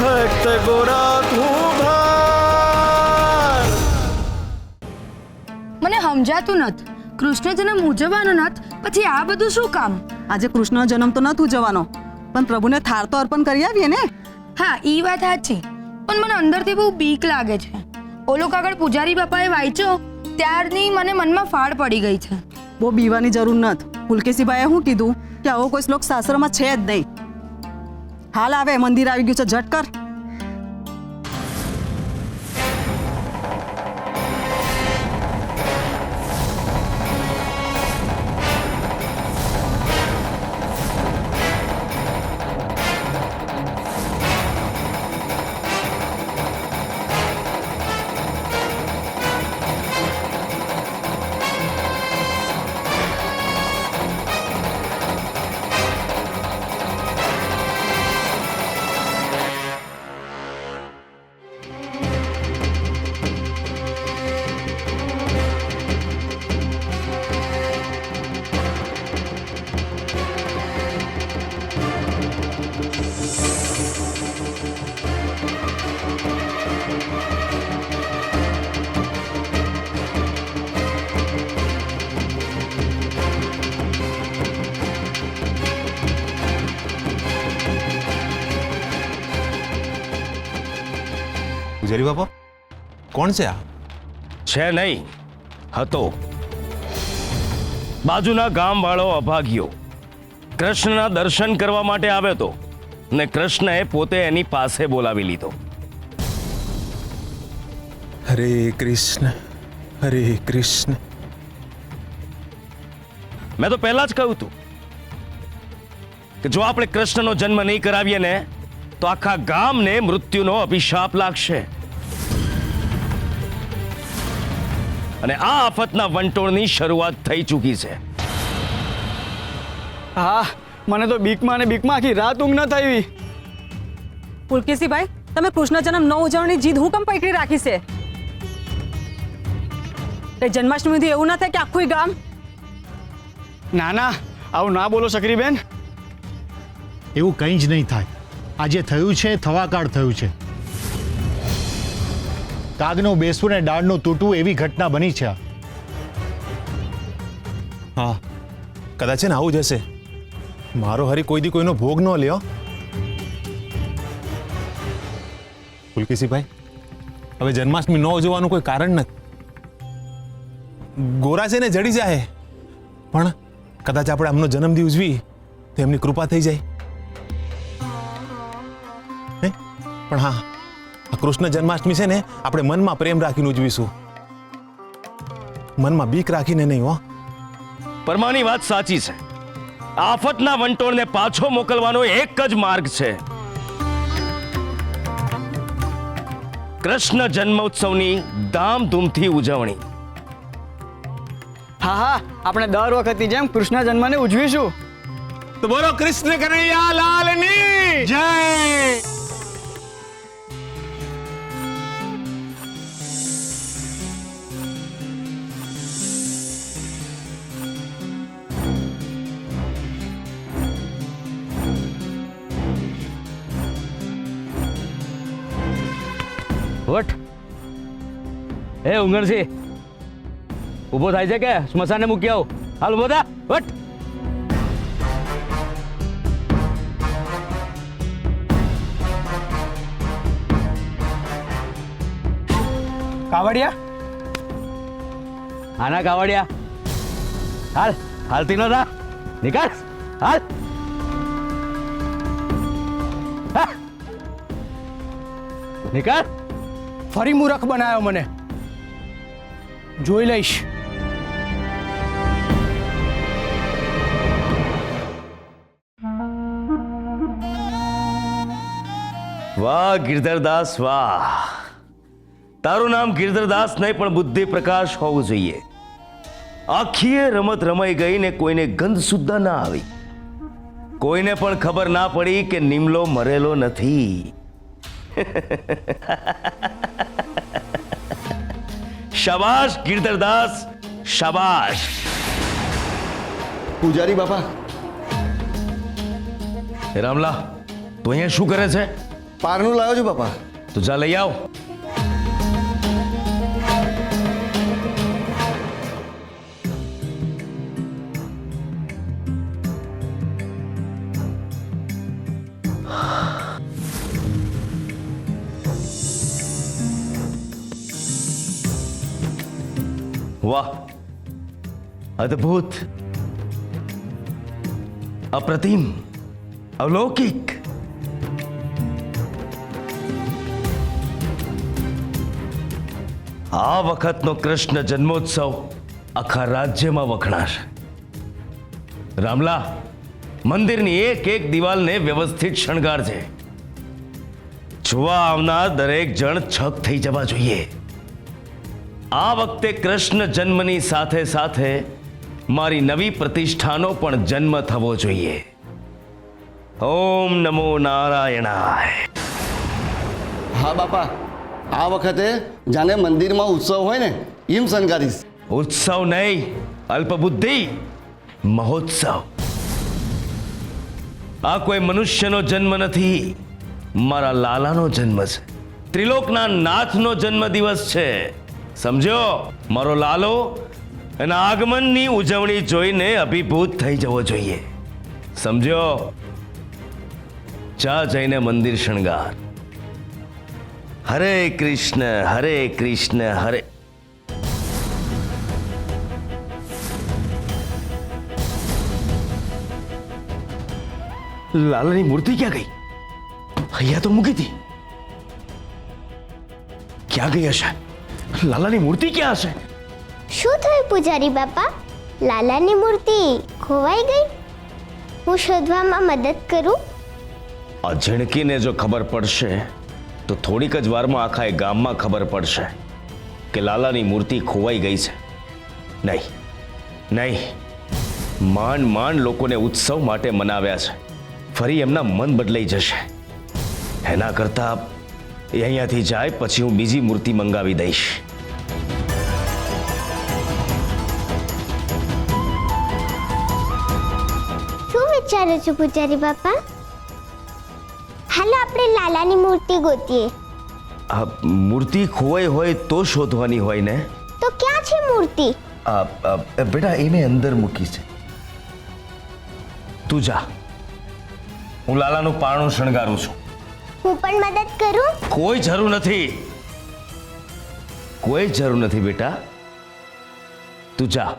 ભક્ત ગોરા તું ભાર. મને સમજાતું નથી, કૃષ્ણ જન્મ ઉજવવાનો નથી, પછી આ બધું શું કામ? આજે કૃષ્ણ જન્મ તો નથી ઉજવવાનો, પણ પ્રભુને થાળ તો અર્પણ કરી આવીએ ને. હા, ઈ વાત સાચી, પણ મને અંદરથી બહુ બીક લાગે છે. ઓલો કાગળ પૂજારી બાપાએ વાંચ્યો ત્યારની મને મનમાં ફાળ પડી ગઈ છે. બહુ બીવાની જરૂર નથી. પુલકેશીભાઈએ શું કીધું કે આવો કોઈ શ્લોક શાસ્ત્રમાં છે જ નહીં. હાલ આવે, મંદિર આવી ગયું છે, ઝટ કર. પૂજારી બાપા, કોણ છે આ? છે નહીં, હતો. બાજુના ગામવાળો અભાગ્યો કૃષ્ણના દર્શન કરવા માટે આવ્યો હતો ને કૃષ્ણએ પોતે એની પાસે બોલાવી લીધો. હરે કૃષ્ણ, હરે કૃષ્ણ. મેં તો પહેલા જ કહ્યું હતું કે જો આપણે કૃષ્ણનો જન્મ નહીં કરાવીએ ને તો આખા ગામને મૃત્યુનો અભિશાપ લાગશે. અને આ આફતના વંટોળની શરૂઆત થઈ ચૂકી છે. હા, મને તો બીકમાં ને બીકમાં આખી રાત ઊંઘ ન થઈ. પુલકેશીભાઈ, તમે કૃષ્ણ જન્મ ન ઉજવવાની જીદ હું કેમ પકડી રાખી છે? તે જન્માષ્ટમીથી એવું ના થાય કે આખું ગામ. ના ના, આવું ના બોલો સક્રીબેન. એવું કંઈ જ નહીં થાય. આજે થયું છે, થવાકાળ થયું છે. કાગનું બેસવું ને ડાળનું તૂટવું એવી ઘટના બની છે. હા, કદાચ છે ને આવું જ હશે. મારો હરી કોઈ દી કોઈનો ભોગ ન લ્યો. પુલકેશીભાઈ, હવે જન્માષ્ટમી ન ઉજવવાનું કોઈ કારણ નથી. ગોરા છે ને જડી જાય, પણ કદાચ આપણે આમનો જન્મદિવસ ઉજવી તો એમની કૃપા થઈ જાય. પણ હા, આ કૃષ્ણ જન્માષ્ટમી છે ને આપણે મનમાં પ્રેમ રાખીને ઉજવીશું, મનમાં બીક રાખીને નહીં. હો, પરમાની વાત સાચી છે. આફતના વંટોળને પાછો મોકલવાનો એક જ માર્ગ છે, કૃષ્ણ જન્મોત્સવની ધામધૂમથી ઉજવણી. હા હા, આપણે દર વખતની જેમ કૃષ્ણ જન્મને ઉજવીશું. તો બોલો કૃષ્ણ કનૈયા લાલની જય. વટ એ ઉંગણસી ઊભો થાય છે કે સ્મશાને મૂકી આવો. હાલ ઊભો થા. વટ કાવડિયા, આના કાવડિયા હાલ. હાલતી નો થા. નીકળ. હાલ. હા. નીકળ. ફરી મૂરખ બનાવ્યો મને. જોઈ લઈશ. વાહ ગિરધરદાસ વાહ. તારું નામ ગિરધરદાસ નહીં પણ બુદ્ધિ પ્રકાશ હોવું જોઈએ. આખીએ રમત રમાઈ ગઈ ને કોઈને ગંધ સુદ્ધા ના આવી. કોઈને પણ ખબર ના પડી કે નિમલો મરેલો નથી. શાબાશ ગિરધરદાસ, શાબાશ. પૂજારી બાપા, રામલા, તું અહીંયા શું કરે છે? પારનું લાવ્યો છું બાપા. તો જા લઈ આવ. વાહ, અદ્ભુત, અપ્રતિમ, અલૌકિક. આ વખતનો કૃષ્ણ જન્મોત્સવ આખા રાજ્યમાં વખણાશે. રામલા, મંદિરની એક એક દિવાલને વ્યવસ્થિત શણગારજે. જોવા આવનાર દરેક જણ છક થઈ જવા જોઈએ. આ વખતે કૃષ્ણ જન્મની સાથે સાથે મારી નવી પ્રતિષ્ઠાનો પણ જન્મ થવો જોઈએ. ઓમ નમો નારાયણાય. હા બાપા, આ વખતે જાણે મંદિરમાં ઉત્સવ હોય ને એમ શણગારીશ. ઉત્સવ નહીં, અલ્પબુદ્ધિ, મહોત્સવ. આ કોઈ મનુષ્યનો જન્મ નથી, મારા લાલાનો જન્મ છે. ત્રિલોકના નાથનો જન્મ દિવસ છે. સમજો? મારો લાલો એના આગમનની ઉજવણી જોઈને અભિભૂત થઈ જવો જોઈએ. સમજો? જા જઈને મંદિર શણગાર. હરે કૃષ્ણ હરે કૃષ્ણ હરે. લાલાની મૂર્તિ ક્યાં ગઈ? અહીંયા તો મૂકી હતી. ક્યાં ગઈ હશે? લાલાની મૂર્તિ ક્યાં હશે? શું થયું પૂજારી બાપા? લાલાની મૂર્તિ ખોવાઈ ગઈ? હું શોધવામાં મદદ કરું? આ ઝીણકીને જો ખબર પડશે તો થોડીક જ વારમાં આખા એ ગામમાં ખબર પડશે કે લાલાની મૂર્તિ ખોવાઈ ગઈ છે. નહીં નહીં, માંડ માંડ લોકોને ઉત્સવ માટે મનાવ્યા છે. ફરી એમના મન બદલાઈ જશે. એના કરતા એ અહીંયાથી જાય પછી હું બીજી મૂર્તિ મંગાવી દઈશ. શું વિચારો છો પૂજારી બાપા? હાલો આપણે લાલાની મૂર્તિ ગોતીએ. આ મૂર્તિ ખોવાઈ હોય તો શોધવાની હોય ને? તો ક્યાં છે મૂર્તિ? બેટા એને અંદર મૂકી છે. તું જા, હું લાલાનું પારણું શણગારું છું. હું પણ મદદ કરું? કોઈ જરૂર નથી, કોઈ જરૂર નથી બેટા. તું જા,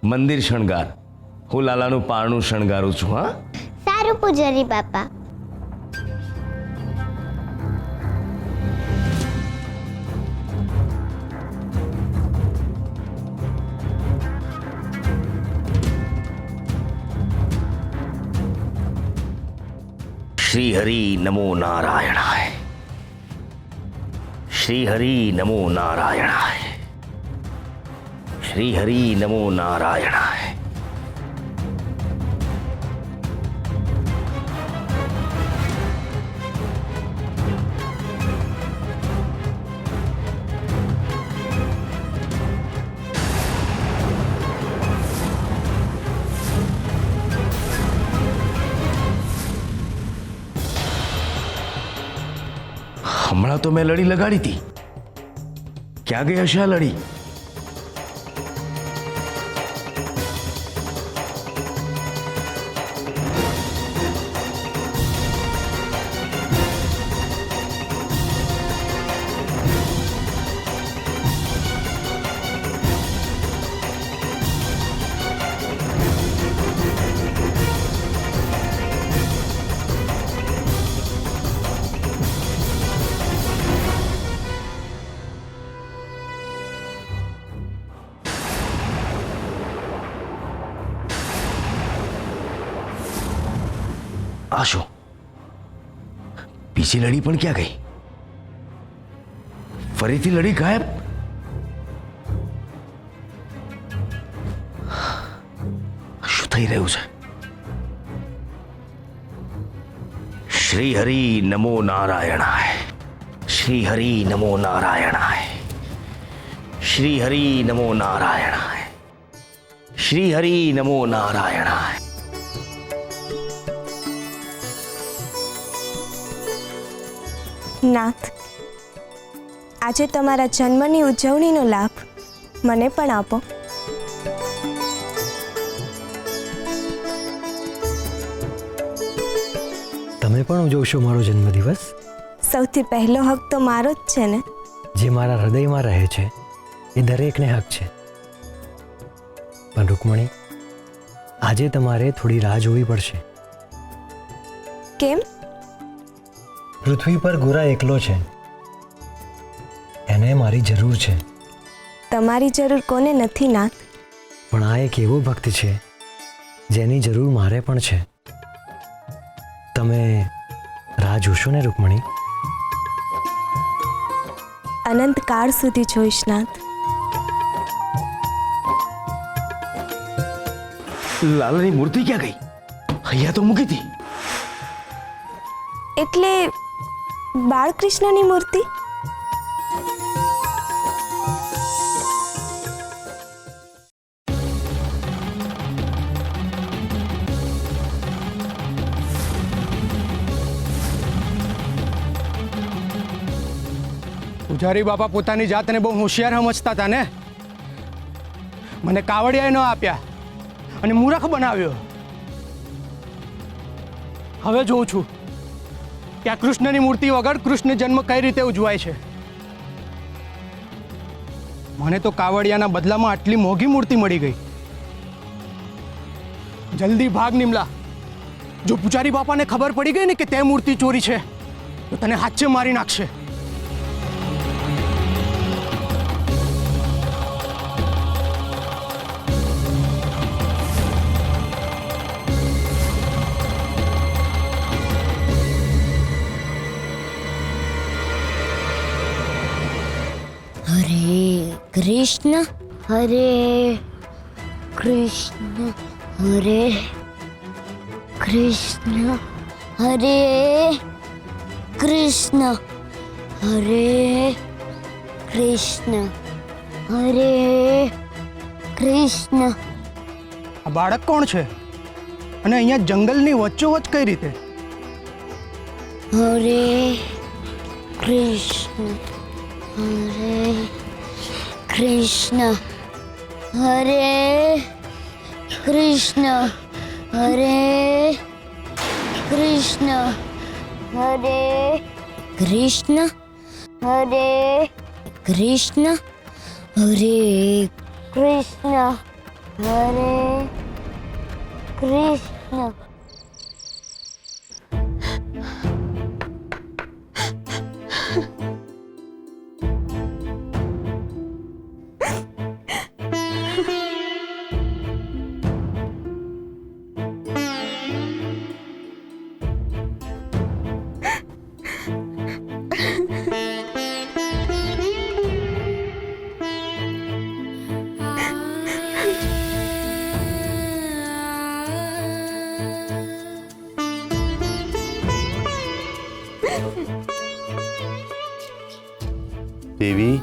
મંદિર શણગાર. હું લાલાનું પારણું શણગારું છું. હા, સારું પૂજારી બાપા. શ્રી હરિ નમો નારાયણાય. શ્રી હરિ નમો નારાયણાય. શ્રી હરિ નમો નારાયણાય. હમણાં તો મેં લડી લગાડી હતી. ક્યાં ગઈ હશે આ લડી? આ શું? બીજી લડી પણ ક્યાં ગઈ? ફરીથી લડી ગાયબ. શું થઈ રહ્યું છે? શ્રી હરિ નમો નારાયણાય. શ્રી હરિ નમો નારાયણાય. શ્રી હરિ નમો નારાયણાય. શ્રી હરિ નમો નારાયણાય. નાથ, આજે તમારા જન્મની ઉજવણીનો લાભ મને પણ આપો. તમે પણ ઉજવશો મારો જન્મદિવસ? સૌથી પહેલો હક તો મારો જ છે ને. જે મારા હૃદયમાં રહે છે એ દરેકને હક છે. પણ રૂકમણી, આજે તમારે થોડી રાહ જોવી પડશે. કેમ? પૃથ્વી પર ગોરા એકલો છે, એને મારી જરૂર છે. તમારી જરૂર કોને નથી નાથ? પણ આ એક એવો ભક્ત છે જેની જરૂર મારે પણ છે. તમે રાહ જોશો ને રૂકમણી? અનંતકાળ સુધી જોઈશ નાથ. લાલાની મૂર્તિ ક્યાં ગઈ? અહીંયા તો મૂકી હતી. એટલે બાળકૃષ્ણની મૂર્તિ? પૂજારી બાપા પોતાની જાતને બહુ હોશિયાર સમજતા હતા ને. મને કાવડિયાએ ન આપ્યા અને મૂર્ખ બનાવ્યો. હવે જોઉં છું કે આ કૃષ્ણની મૂર્તિ વગર કૃષ્ણ જન્મ કઈ રીતે ઉજવાય છે. મને તો કાવડિયાના બદલામાં આટલી મોંઘી મૂર્તિ મળી ગઈ. જલ્દી ભાગ નિમલા. જો પૂજારી બાપાને ખબર પડી ગઈ ને કે તે મૂર્તિ ચોરી છે તો તને હાથે મારી નાખશે. હરે કૃષ્ણ હરે કૃષ્ણ હરે કૃષ્ણ હરે કૃષ્ણ હરે કૃષ્ણ હરે કૃષ્ણ. આ બાળક કોણ છે અને અહીંયા જંગલની વચ્ચોવચ્ચ કઈ રીતે? હરે કૃષ્ણ હરે કૃષ્ણ હરે કૃષ્ણ હરે કૃષ્ણ હરે કૃષ્ણ હરે કૃષ્ણ હરે કૃષ્ણ હરે કૃષ્ણ. દેવી,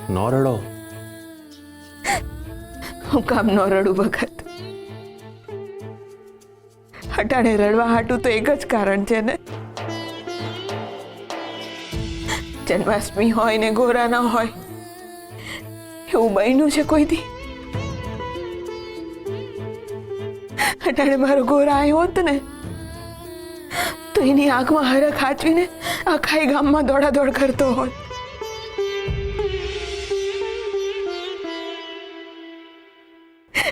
ન રડો. હું કામ ન રડું ભગત? હટાણે રડવા હાટું તો એક જ કારણ છે ને. જન્માષ્ટમી હોય ને ગોરા ના હોય એવું બન્યું છે કોઈ દી? હટાણે મારો ગોરા આવ્યો હોત ને તો એની આંખમાં હરખ હાચવીને આખા ગામમાં દોડાદોડ કરતો હોત.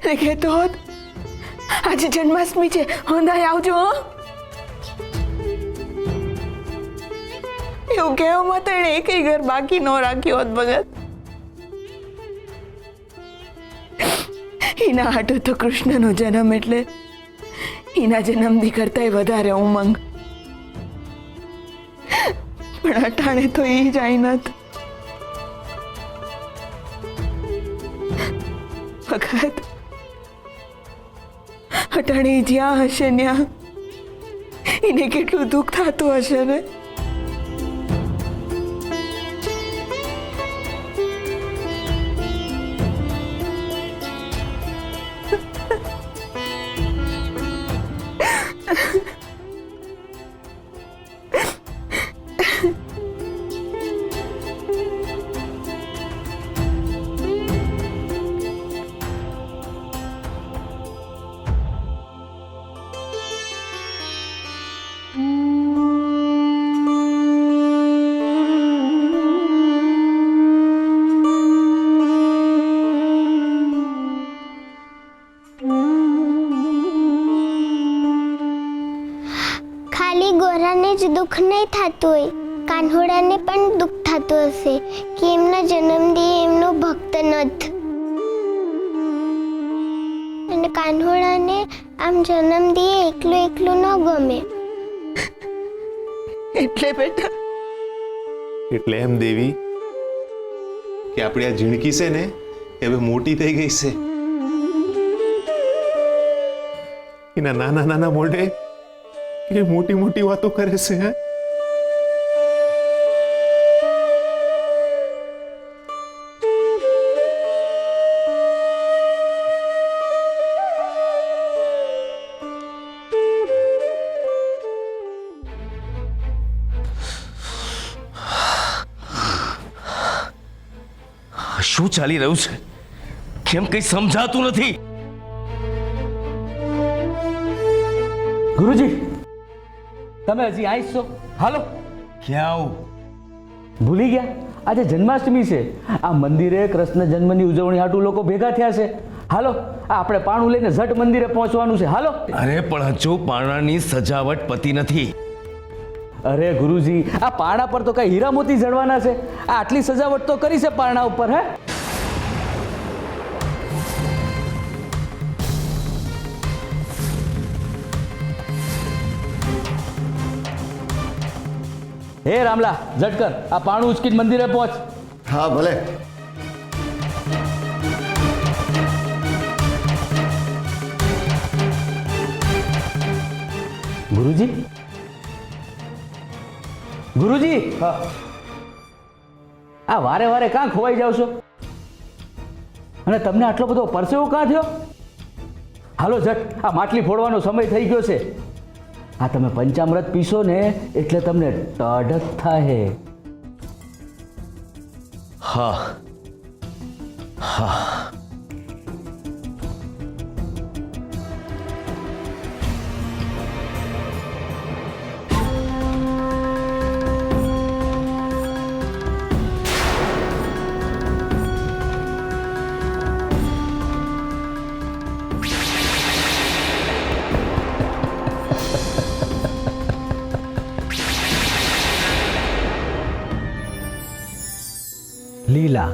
ને કહેતો હોત આજે જન્માષ્ટમી છે, હોંદાય આવજો. એવું કહેવામાં તો એણે એકેય ઘર બાકી ન રાખ્યું હોત ભગત. એના હાટુ તો કૃષ્ણનો જન્મ એટલે એના જન્મથી કરતાંય વધારે ઉમંગ. પણ અટાણે તો એ જાય નત. ભગત અટાણે જ્યાં હશે ત્યાં એને કેટલું દુઃખ થતું હશે ને. નહીં થતું હોય, કાન્હોડાને પણ દુઃખ થતું હશે કે એમના જન્મદિવસે એમનો ભક્ત નથી. અને કાન્હોડાને આમ જન્મદિવસે એકલું એકલું ન ગમે. એટલે બેટા એટલે એમ દેવી કે આપણી આ જિંદગી છે ને એ હવે મોટી થઈ ગઈ છે. એના નાના નાના મોઢે એ મોટી મોટી વાતો કરે છે. હે શું ચાલી રહ્યું છે? કેમ કઈ સમજાતું નથી? ગુરુજી, તમે હજી આવીશ છો? હાલો. ક્યાં આવું? ભૂલી ગયા? આજે જન્માષ્ટમી છે. આ મંદિરે કૃષ્ણ જન્મની ઉજવણી હાટુ લોકો ભેગા થયા છે. હાલો, આપણે પાણું લઈને ઝટ મંદિરે પહોંચવાનું છે. હાલો. અરે પણ હજુ પારણાની સજાવટ પતી નથી. અરે ગુરુજી, આ પારણા પર તો કઈ હીરા મોતી જડવાના છે. આ આટલી સજાવટ તો કરી છે પારણા ઉપર. હે રામલા, ઝટ કર, આ પાણું ઉચકીને મંદિરે પહોંચ. હા ભલે. ગુરુજી, ગુરુજી, આ વારે વારે કાં ખોવાઈ જાવ છો? અને તમને આટલો બધો પરસેવો કાં થયો? હાલો ઝટ, આ માટલી ફોડવાનો સમય થઈ ગયો છે. આ તમે પંચામૃત પીશો ને એટલે તમને ટાઢક થાય. હા હા. લીલા,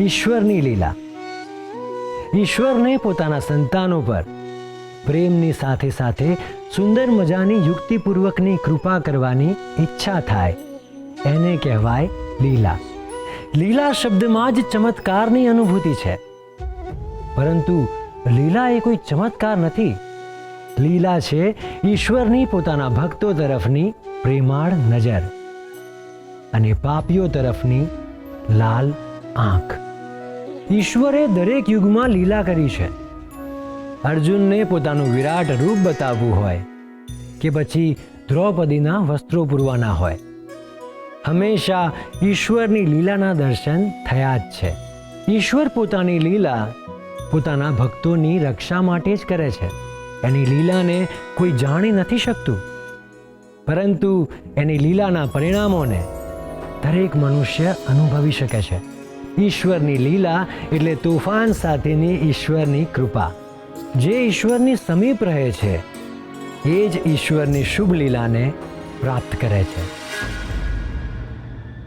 ઈશ્વરની લીલા. ઈશ્વરને પોતાના સંતાનો પર પ્રેમની સાથે સાથે સુંદર મજાની યુક્તિપૂર્વકની કૃપા કરવાની ઈચ્છા થાય એને કહેવાય લીલા. લીલા શબ્દમાં જ ચમત્કારની અનુભૂતિ છે, પરંતુ લીલા એ કોઈ ચમત્કાર નથી. લીલા છે ઈશ્વરની પોતાના ભક્તો તરફની પ્રેમાળ નજર અને પાપીઓ તરફની લાલ આંખ. ઈશ્વરે દરેક યુગમાં લીલા કરી છે. અર્જુનને પોતાનું વિરાટ રૂપ બતાવવું હોય કે પછી દ્રૌપદીના વસ્ત્રો પૂરવાના હોય, હંમેશા ઈશ્વરની લીલાના દર્શન થયા જ છે. ઈશ્વર પોતાની લીલા પોતાના ભક્તોની રક્ષા માટે જ કરે છે. એની લીલાને કોઈ જાણી નથી શકતું, પરંતુ એની લીલાના પરિણામોને દરેક મનુષ્ય અનુભવી શકે છે. ઈશ્વરની લીલા એટલે તોફાન સાથેની ઈશ્વરની કૃપા. જે ઈશ્વરની સમીપ રહે છે એ જ ઈશ્વરની શુભ લીલાને પ્રાપ્ત કરે છે.